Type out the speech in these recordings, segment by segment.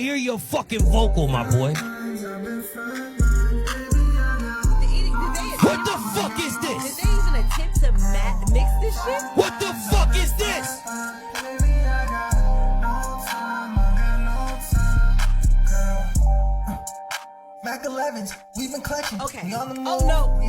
hear your fucking vocal, my boy. What the fuck is this? Did they even attempt to mix this shit? What the fuck is this? Mac 11s, we've been clutching. Okay. We on the move. Oh,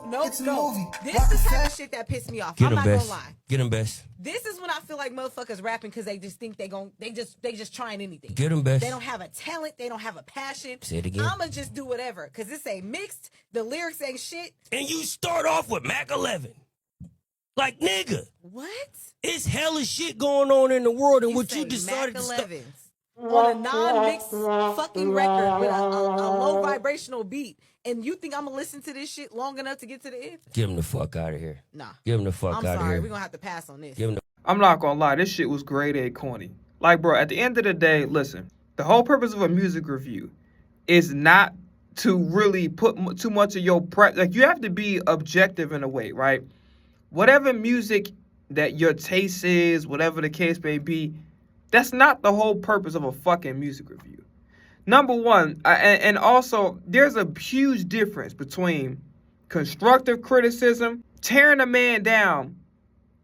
no. It's a movie. This is the type of shit that pissed me off. Get I'm him, not best. gonna lie. Get him, best. This is when I feel like motherfuckers rapping because they just think they just trying anything. Get him, best. They don't have a talent. They don't have a passion. Say it again. I'ma just do whatever because this ain't mixed. The lyrics ain't shit. And you start off with Mac 11. Like, nigga. What? It's hella shit going on in the world, and what say you decided Mac to start. 11s on a non-mixed fucking record with a low vibrational beat, and you think I'm gonna listen to this shit long enough to get to the end? Get him the fuck out of here. Nah. Get him the fuck I'm out of sorry. here. We're gonna have to pass on this. Give him the. I'm not gonna lie, this shit was grade A corny. Like, bro, at the end of the day, listen, the whole purpose of a music review is not to really put too much of your like, you have to be objective in a way, right? Whatever music that your taste is, whatever the case may be, that's not the whole purpose of a fucking music review. Number one, and also, there's a huge difference between constructive criticism, tearing a man down,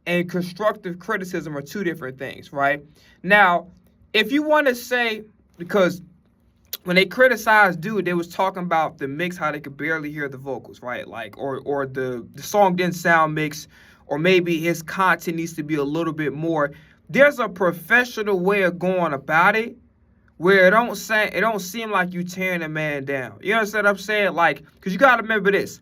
and constructive criticism are two different things, right? Now, if you want to say, because when they criticized Dude, they was talking about the mix, how they could barely hear the vocals, right? Like, or the song didn't sound mixed, or maybe his content needs to be a little bit more. There's a professional way of going about it where it don't seem like you tearing a man down. You understand what I'm saying? Like, because you got to remember this.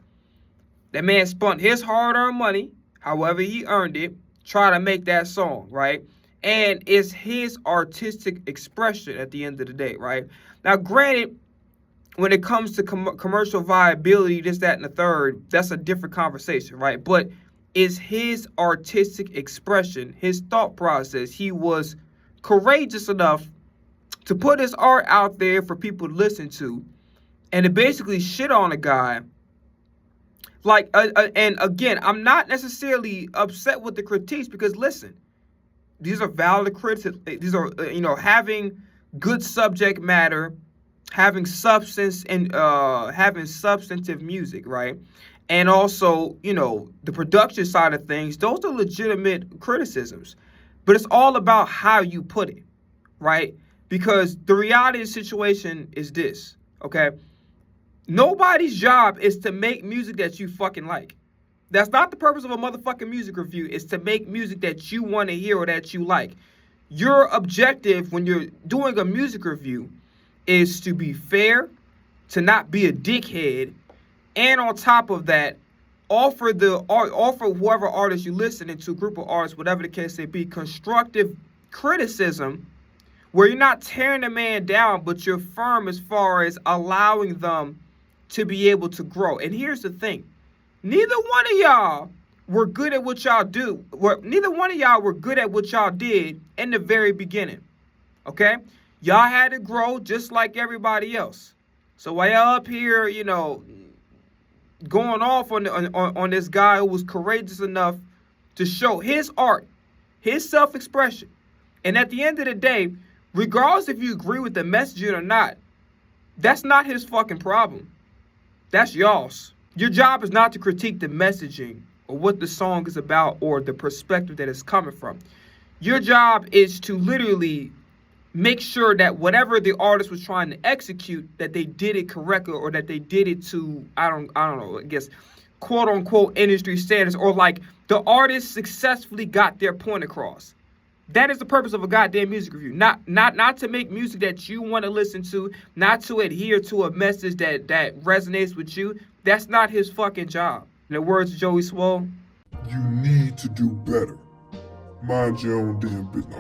That man spent his hard-earned money, however he earned it, try to make that song, right? And it's his artistic expression at the end of the day, right? Now, granted, when it comes to commercial viability, this, that, and the third, that's a different conversation, right? But it's his artistic expression, his thought process. He was courageous enough to put his art out there for people to listen to and to basically shit on a guy. Like, and again, I'm not necessarily upset with the critiques because, listen, these are valid criticisms. These are, having good subject matter, having substance, and having substantive music, right? And also, the production side of things, those are legitimate criticisms. But it's all about how you put it, right? Because the reality of the situation is this, okay? Nobody's job is to make music that you fucking like. That's not the purpose of a motherfucking music review. It's to make music that you want to hear or that you like. Your objective when you're doing a music review is to be fair, to not be a dickhead, and on top of that, offer whoever artist you listening to, group of artists, whatever the case may be, constructive criticism where you're not tearing the man down, but you're firm as far as allowing them to be able to grow. And here's the thing. Neither one of y'all were good at what y'all do. Neither one of y'all were good at what y'all did in the very beginning. Okay? Y'all had to grow just like everybody else. So while y'all up here, going off on this guy who was courageous enough to show his art, his self-expression. And at the end of the day, regardless if you agree with the messaging or not, that's not his fucking problem. That's y'all's. Your job is not to critique the messaging or what the song is about or the perspective that it's coming from. Your job is to literally make sure that whatever the artist was trying to execute, that they did it correctly or that they did it to, I don't know, I guess, quote unquote industry standards, or like the artist successfully got their point across. That is the purpose of a goddamn music review. Not to make music that you want to listen to, not to adhere to a message that resonates with you. That's not his fucking job. In the words of Joey Swole, you need to do better. Mind your own damn business.